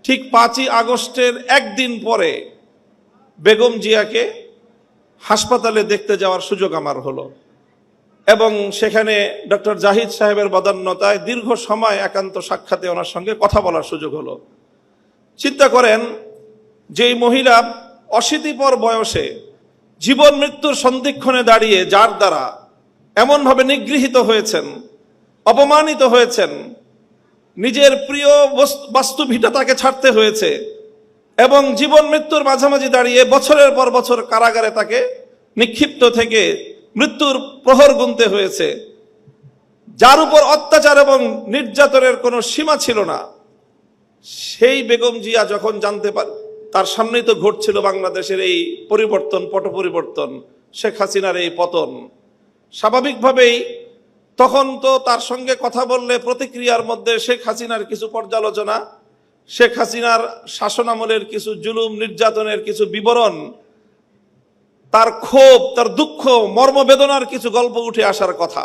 ঠিক 5ই আগস্টের একদিন পরে বেগম জিয়াকে হাসপাতালে দেখতে যাওয়ার সুযোগ আমার হলো এবং সেখানে ডক্টর জাহিদ সাহেবের বদান্যতায় দীর্ঘ সময় একান্ত সাক্ষাতে ওনার সঙ্গে কথা বলার সুযোগ হলো। চিন্তা করেন, যেই মহিলা অশীতিপর বয়সে জীবন মৃত্যুর সন্ধিক্ষণে দাঁড়িয়ে যার দ্বারা এমনভাবে নিগৃহীত হয়েছেন, অপমানিত হয়েছেন, নিজের প্রিয় বাস্তুভিটা তাকে ছাড়তে হয়েছে এবং জীবন মৃত্যুর মাঝামাঝি দাঁড়িয়ে বছরের পর বছর কারাগারে তাকে নিক্ষিপ্ত থেকে মৃত্যুর প্রহর গুনতে হয়েছে, যার উপর অত্যাচার এবং নির্যাতনের কোনো সীমা ছিল না, সেই বেগম জিয়া যখন জানতে পারে তার সামনেই তো ঘটছিল বাংলাদেশের এই পরিবর্তন, পট পরিবর্তন, শেখ হাসিনার এই পতন, স্বাভাবিকভাবেই তখন তো তার সঙ্গে কথা বললে প্রতিক্রিয়ার মধ্যে শেখ হাসিনার কিছু পর্যালোচনা, শেখ হাসিনার শাসনামলের কিছু জুলুম নির্যাতনের কিছু বিবরণ, তার ক্ষোভ, তার দুঃখ, মর্মবেদনার কিছু গল্প উঠে আসার কথা।